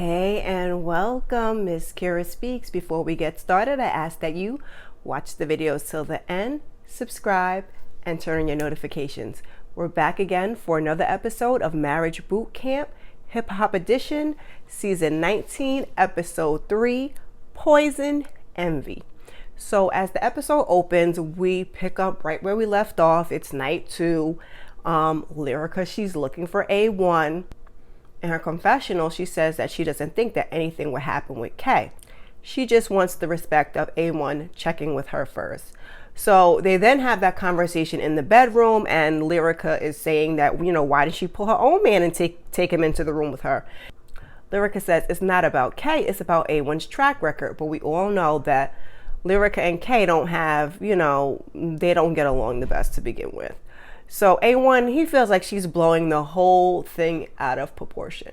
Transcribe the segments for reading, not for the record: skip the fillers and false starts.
Hey and welcome, msKIRAspeaks. Before we get started, I ask that you watch the videos till the end, subscribe, and turn on your notifications. We're back again for another episode of Marriage Boot Camp, Hip Hop Edition, Season 19, Episode 3, Poison Envy. So as the episode opens, we pick up right where we left off. It's night 2. Lyrica, she's looking for A1. In her confessional, she says that she doesn't think that anything would happen with Kay. She just wants the respect of A1 checking with her first. So they then have that conversation in the bedroom, and Lyrica is saying that, why did she pull her own man and take him into the room with her? Lyrica says it's not about Kay, it's about A1's track record. But we all know that Lyrica and Kay don't have, they don't get along the best to begin with. So A1, he feels like she's blowing the whole thing out of proportion.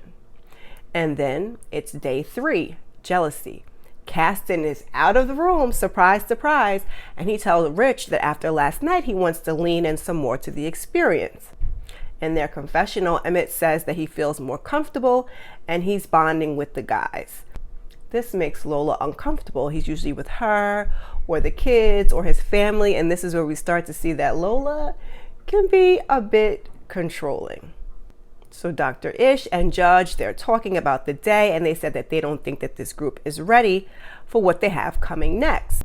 And then it's day 3, jealousy. Caston is out of the room, surprise, surprise, and he tells Rich that after last night, he wants to lean in some more to the experience. In their confessional, Emmett says that he feels more comfortable and he's bonding with the guys. This makes Lola uncomfortable. He's usually with her or the kids or his family, and this is where we start to see that Lola can be a bit controlling. So Dr. Ish and Judge, they're talking about the day, and they said that they don't think that this group is ready for what they have coming next.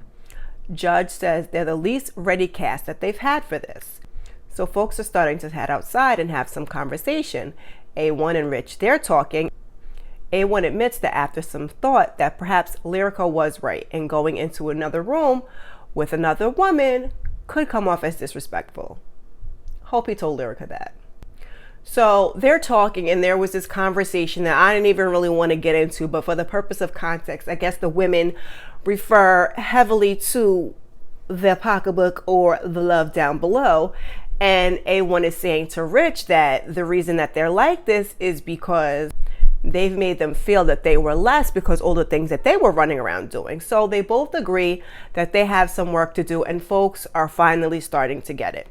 Judge says they're the least ready cast that they've had for this. So folks are starting to head outside and have some conversation. A1 and Rich, they're talking. A1 admits that after some thought that perhaps Lyrica was right, and going into another room with another woman could come off as disrespectful. Hope he told Lyrica that. So they're talking, and there was this conversation that I didn't even really want to get into, but for the purpose of context, I guess the women refer heavily to the pocketbook or the love down below. And A1 is saying to Rich that the reason that they're like this is because they've made them feel that they were less because all the things that they were running around doing. So they both agree that they have some work to do, and folks are finally starting to get it.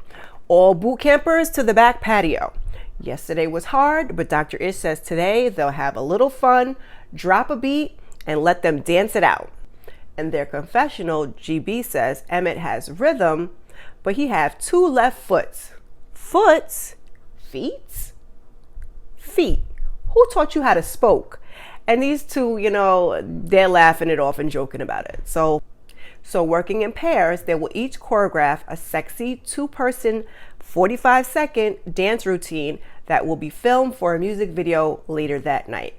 All boot campers to the back patio. Yesterday was hard, but Dr. Ish says today they'll have a little fun, drop a beat, and let them dance it out. In their confessional, GB says Emmett has rhythm, but he have 2 left foots. Foots? Feet? Feet. Who taught you how to spoke? And these two, they're laughing it off and joking about it. So working in pairs, they will each choreograph a sexy 2-person, 45-second dance routine that will be filmed for a music video later that night.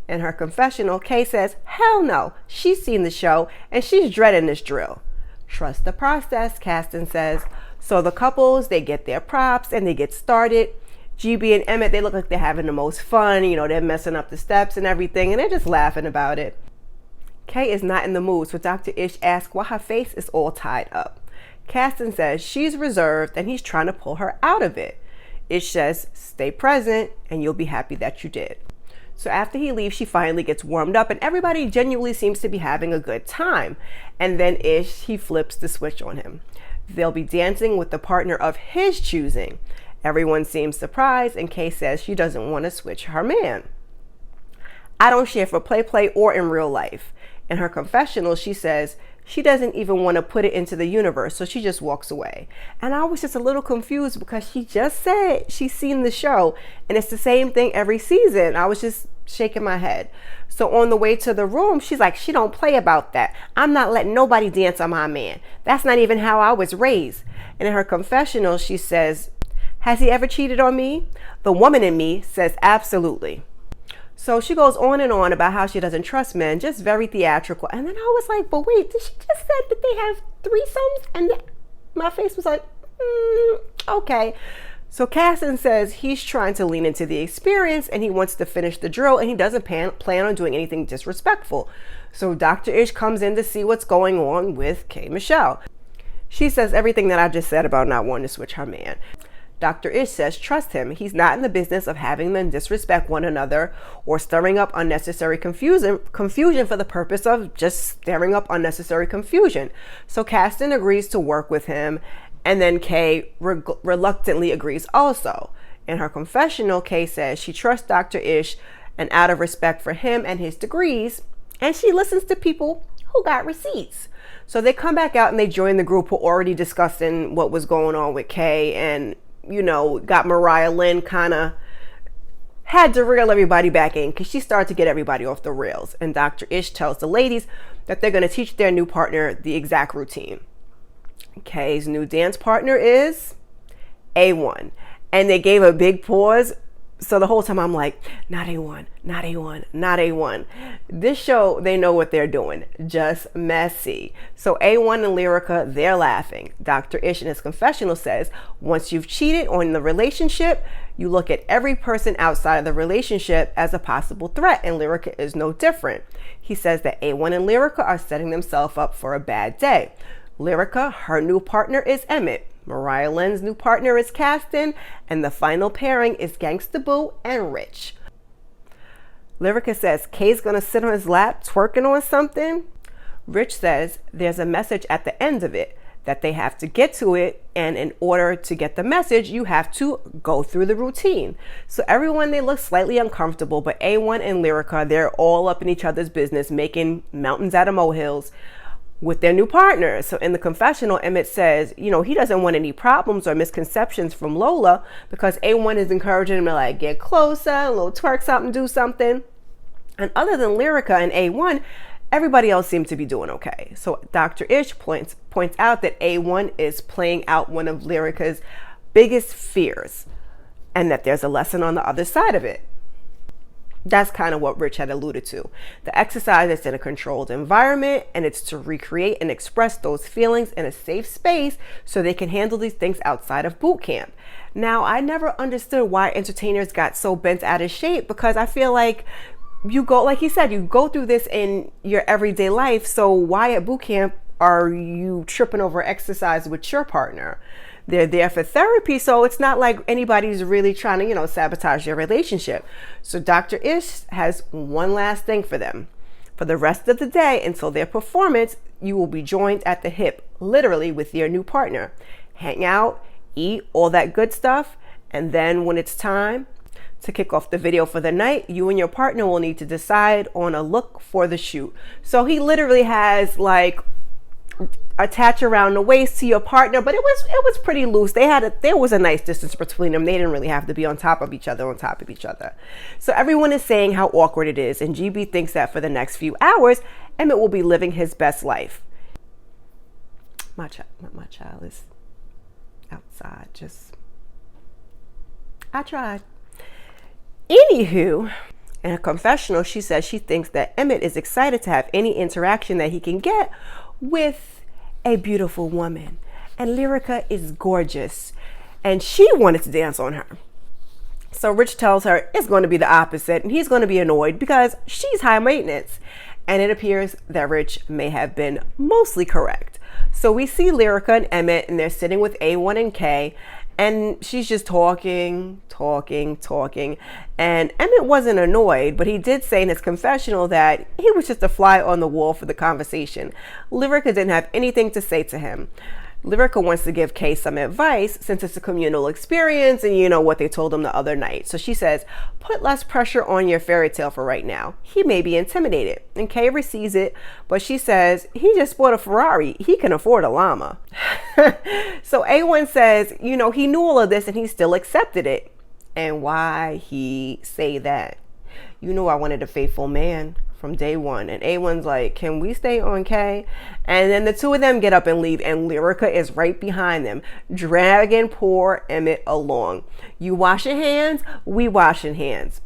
In her confessional, Kay says, hell no, she's seen the show and she's dreading this drill. Trust the process, Caston says. So the couples, they get their props and they get started. GB and Emmett, they look like they're having the most fun. They're messing up the steps and everything, and they're just laughing about it. Kay is not in the mood, so Dr. Ish asks why her face is all tied up. Caston says she's reserved and he's trying to pull her out of it. Ish says, stay present and you'll be happy that you did. So after he leaves, she finally gets warmed up and everybody genuinely seems to be having a good time. And then Ish, he flips the switch on him. They'll be dancing with the partner of his choosing. Everyone seems surprised, and Kay says she doesn't want to switch her man. I don't share for play or in real life. In her confessional, she says she doesn't even want to put it into the universe, so she just walks away. And I was just a little confused because she just said she's seen the show, and it's the same thing every season. I was just shaking my head. So on the way to the room, she's like, she don't play about that. I'm not letting nobody dance on my man. That's not even how I was raised. And in her confessional, she says, has he ever cheated on me? The woman in me says absolutely. So she goes on and on about how she doesn't trust men, just very theatrical. And then I was like, but wait, did she just say that they have threesomes? And my face was like, okay. So Caston says he's trying to lean into the experience and he wants to finish the drill and he doesn't plan on doing anything disrespectful. So Dr. Ish comes in to see what's going on with K. Michelle. She says everything that I just said about not wanting to switch her man. Dr. Ish says trust him. He's not in the business of having them disrespect one another or stirring up unnecessary confusion for the purpose of just stirring up unnecessary confusion. So Caston agrees to work with him, and then Kay reluctantly agrees also. In her confessional, Kay says she trusts Dr. Ish And out of respect for him and his degrees, and she listens to people who got receipts. So they come back out and they join the group who already discussing what was going on with Kay, and, you know, got Mariah Lynn kind of had to reel everybody back in because she started to get everybody off the rails. And Dr. Ish tells the ladies that they're going to teach their new partner the exact routine. Kay's new dance partner is A1. And they gave a big pause. So the whole time I'm like, not A1, not A1, not A1. This show, they know what they're doing. Just messy. So A1 and Lyrica, they're laughing. Dr. Ish in his confessional says, once you've cheated on the relationship, you look at every person outside of the relationship as a possible threat, and Lyrica is no different. He says that A1 and Lyrica are setting themselves up for a bad day. Lyrica, her new partner is Emmett. Mariah Lynn's new partner is Caston, and the final pairing is Gangsta Boo and Rich. Lyrica says Kay's gonna sit on his lap twerking on something. Rich says there's a message at the end of it, that they have to get to it, and in order to get the message, you have to go through the routine. So everyone, they look slightly uncomfortable, but A1 and Lyrica, they're all up in each other's business, making mountains out of molehills with their new partners. So in the confessional, Emmett says, you know, he doesn't want any problems or misconceptions from Lola because A1 is encouraging him to like get closer, a little twerk something, do something. And other than Lyrica and A1, everybody else seemed to be doing okay. So Dr. Ish points out that A1 is playing out one of Lyrica's biggest fears, and that there's a lesson on the other side of it. That's kind of what Rich had alluded to. The exercise is in a controlled environment, and it's to recreate and express those feelings in a safe space so they can handle these things outside of boot camp. Now, I never understood why entertainers got so bent out of shape, because I feel like you go, like he said, you go through this in your everyday life. So why at boot camp are you tripping over exercise with your partner? They're there for therapy, so it's not like anybody's really trying to, you know, sabotage your relationship. So Dr. Ish has one last thing for them. For the rest of the day until their performance, you will be joined at the hip, literally with your new partner. Hang out, eat, all that good stuff, and then when it's time to kick off the video for the night, you and your partner will need to decide on a look for the shoot. So he literally has like attach around the waist to your partner, but it was pretty loose. There was a nice distance between them. They didn't really have to be on top of each other. So everyone is saying how awkward it is, and GB thinks that for the next few hours, Emmett will be living his best life. My child is outside. I tried. Anywho, in a confessional, she says she thinks that Emmett is excited to have any interaction that he can get with a beautiful woman, and Lyrica is gorgeous, and she wanted to dance on her. So Rich tells her it's going to be the opposite, and he's going to be annoyed because she's high maintenance. And it appears that Rich may have been mostly correct. So we see Lyrica and Emmett, and they're sitting with A1 and K, and she's just talking. And Emmett wasn't annoyed, but he did say in his confessional that he was just a fly on the wall for the conversation. Lyrica didn't have anything to say to him. Lyrica wants to give Kay some advice since it's a communal experience, and you know what they told him the other night. So she says, put less pressure on your fairy tale for right now. He may be intimidated. And Kay receives it, but she says, he just bought a Ferrari. He can afford a llama. So A1 says, you know, he knew all of this and he still accepted it. And why he say that? You know, I wanted a faithful man from day one. And A1's like, can we stay on K? And then the two of them get up and leave, and Lyrica is right behind them, dragging poor Emmett along. You washing hands, we washing hands.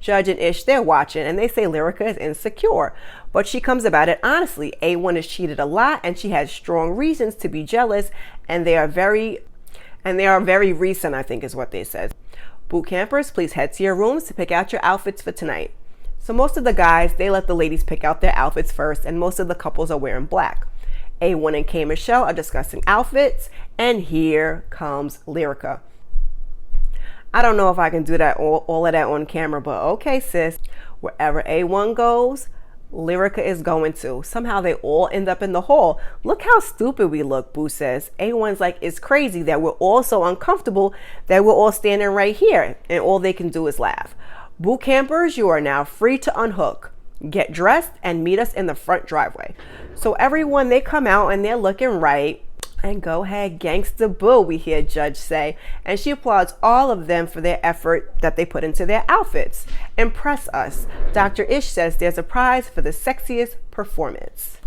Judge and Ish, they're watching, and they say Lyrica is insecure. But she comes about it honestly. A1 is cheated a lot, and she has strong reasons to be jealous, and they are very recent, I think is what they said. Boot campers, please head to your rooms to pick out your outfits for tonight. So most of the guys, they let the ladies pick out their outfits first, and most of the couples are wearing black. A1 and K Michelle are discussing outfits, and here comes Lyrica. I don't know if I can do that all of that on camera, but okay, sis. Wherever A1 goes, Lyrica is going to. Somehow they all end up in the hall. Look how stupid we look, Boo says. A1's like, it's crazy that we're all so uncomfortable that we're all standing right here, and all they can do is laugh. Boot campers, you are now free to unhook. Get dressed and meet us in the front driveway. So everyone, they come out and they're looking right. And go ahead, gangsta boo, we hear Judge say. And she applauds all of them for their effort that they put into their outfits. Impress us. Dr. Ish says there's a prize for the sexiest performance.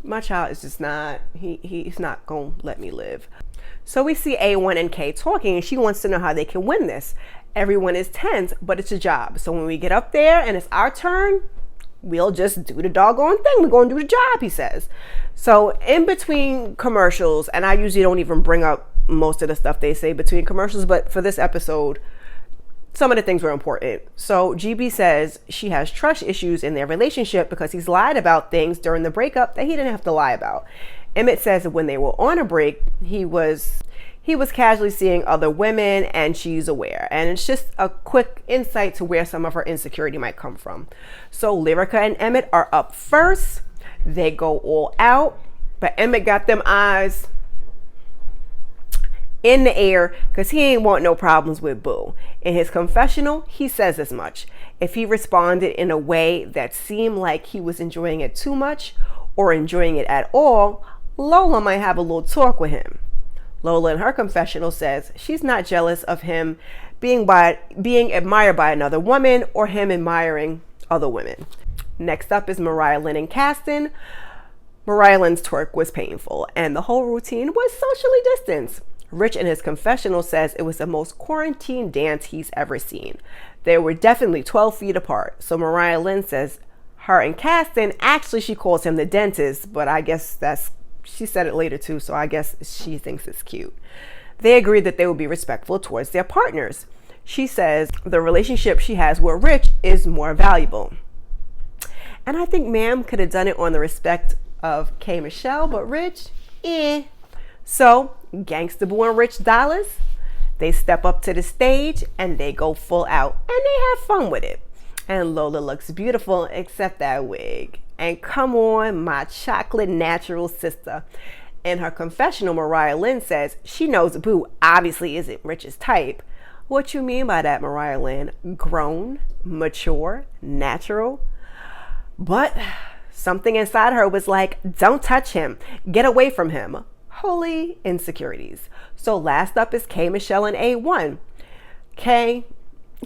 My child is just not, he's not going to let me live. So we see A1 and K talking, and she wants to know how they can win this. Everyone is tense, but it's a job. So when we get up there and it's our turn, we'll just do the doggone thing. We're going to do the job, he says. So in between commercials, and I usually don't even bring up most of the stuff they say between commercials, but for this episode, some of the things were important. So GB says she has trust issues in their relationship because he's lied about things during the breakup that he didn't have to lie about. Emmett says that when they were on a break, he was casually seeing other women and she's aware. And it's just a quick insight to where some of her insecurity might come from. So Lyrica and Emmett are up first. They go all out, but Emmett got them eyes in the air because he ain't want no problems with Boo. In his confessional, he says as much. If he responded in a way that seemed like he was enjoying it too much or enjoying it at all, Lola might have a little talk with him. Lola in her confessional says she's not jealous of him being admired by another woman or him admiring other women. Next up is Mariah Lynn and Caston. Mariah Lynn's twerk was painful and the whole routine was socially distanced. Rich in his confessional says it was the most quarantine dance he's ever seen. They were definitely 12 feet apart. So Mariah Lynn says her and Caston, actually she calls him the dentist, but I guess she said it later too, so I guess she thinks it's cute. They agreed that they would be respectful towards their partners. She says the relationship she has with Rich is more valuable. And I think Ma'am could have done it on the respect of K. Michelle, but Rich, So Gangsta Boo and Rich Dollars, they step up to the stage and they go full out and they have fun with it. And Lola looks beautiful except that wig. And come on, my chocolate natural sister. In her confessional, Mariah Lynn says she knows Boo obviously isn't Rich's type. What you mean by that, Mariah Lynn? Grown, mature, natural? But something inside her was like, don't touch him. Get away from him. Holy insecurities. So last up is K. Michelle and A1. K,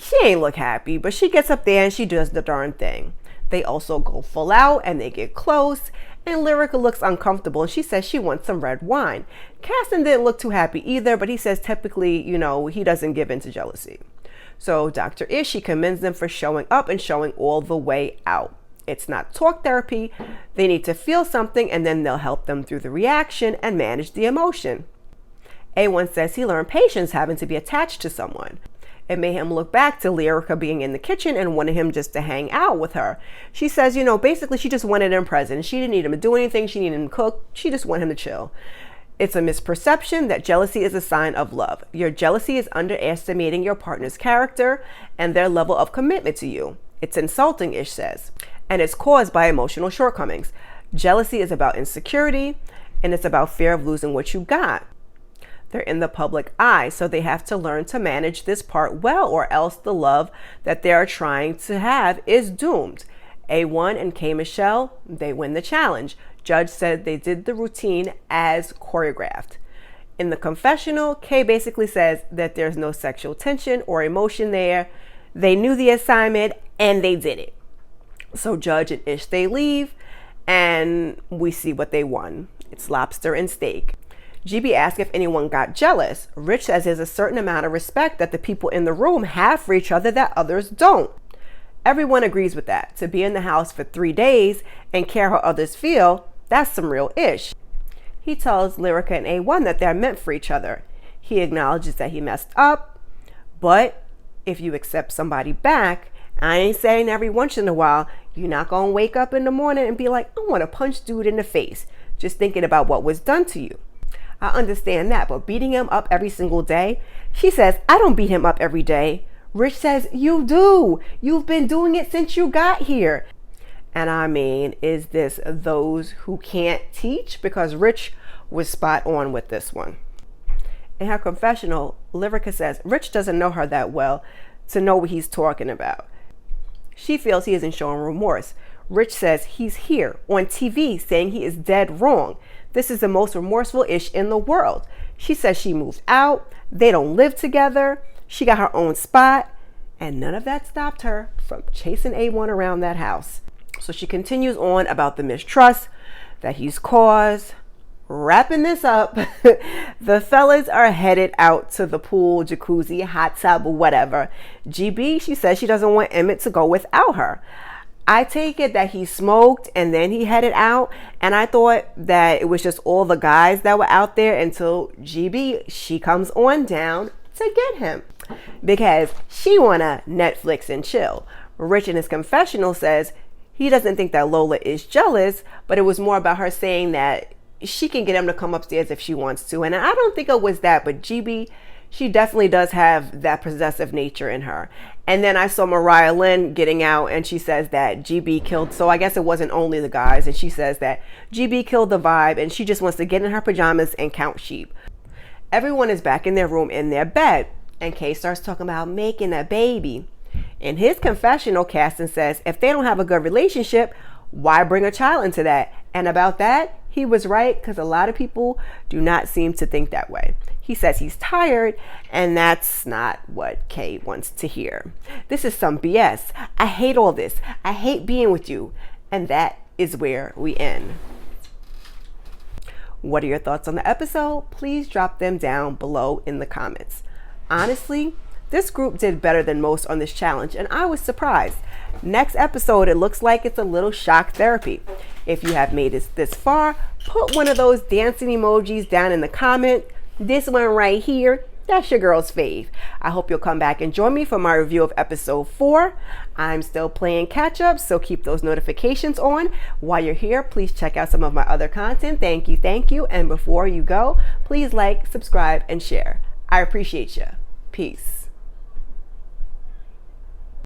she ain't look happy, but she gets up there and she does the darn thing. They also go full out and they get close. And Lyrica looks uncomfortable and she says she wants some red wine. Caston didn't look too happy either, but he says typically, he doesn't give in to jealousy. So Dr. Ish, she commends them for showing up and showing all the way out. It's not talk therapy. They need to feel something and then they'll help them through the reaction and manage the emotion. A1 says he learned patience having to be attached to someone. It made him look back to Lyrica being in the kitchen and wanted him just to hang out with her. She says, basically she just wanted him present. She didn't need him to do anything. She needed him to cook. She just wanted him to chill. It's a misperception that jealousy is a sign of love. Your jealousy is underestimating your partner's character and their level of commitment to you. It's insulting, Ish says. And it's caused by emotional shortcomings. Jealousy is about insecurity, and it's about fear of losing what you got. They're in the public eye, so they have to learn to manage this part well, or else the love that they're trying to have is doomed. A1 and K. Michelle, they win the challenge. Judge said they did the routine as choreographed. In the confessional, K basically says that there's no sexual tension or emotion there. They knew the assignment, and they did it. So Judge and Ish, they leave and we see what they won. It's lobster and steak. GB asks if anyone got jealous. Rich says there's a certain amount of respect that the people in the room have for each other that others don't. Everyone agrees with that. To be in the house for 3 days and care how others feel, that's some real ish. He tells Lyrica and A1 that they're meant for each other. He acknowledges that he messed up, but if you accept somebody back, I ain't saying every once in a while, you're not going to wake up in the morning and be like, I want to punch dude in the face, just thinking about what was done to you. I understand that, but beating him up every single day? She says, I don't beat him up every day. Rich says, you do. You've been doing it since you got here. And I mean, is this those who can't teach? Because Rich was spot on with this one. In her confessional, Lyrica says Rich doesn't know her that well. to know what he's talking about. She feels he isn't showing remorse. Rich says he's here on TV saying he is dead wrong. This is the most remorseful ish in the world. She says she moved out. They don't live together. She got her own spot. And none of that stopped her from chasing A1 around that house. So she continues on about the mistrust that he's caused. Wrapping this up, the fellas are headed out to the pool, jacuzzi, hot tub, whatever. GB, she says she doesn't want Emmett to go without her. I take it that he smoked and then he headed out, and I thought that it was just all the guys that were out there until GB, she comes on down to get him because she wanna Netflix and chill. Rich in his confessional says he doesn't think that Lola is jealous, but it was more about her saying that she can get him to come upstairs if she wants to. And I don't think it was that, but GB, she definitely does have that possessive nature in her. And then I saw Mariah Lynn getting out, and she says that GB killed, so I guess it wasn't only the guys, and she says that GB killed the vibe and she just wants to get in her pajamas and count sheep. Everyone is back in their room in their bed, and Kay starts talking about making a baby. In his confessional, Caston says if they don't have a good relationship, why bring a child into that? And about that, he was right, because a lot of people do not seem to think that way. He says he's tired, and that's not what Kay wants to hear. This is some BS. I hate all this. I hate being with you. And that is where we end. What are your thoughts on the episode? Please drop them down below in the comments. Honestly, this group did better than most on this challenge, and I was surprised. Next episode, it looks like it's a little shock therapy. If you have made it this far, put one of those dancing emojis down in the comment. This one right here, that's your girl's fave. I hope you'll come back and join me for my review of episode 4. I'm still playing catch up, so keep those notifications on. While you're here, please check out some of my other content. Thank you. And before you go, please like, subscribe, and share. I appreciate you. Peace.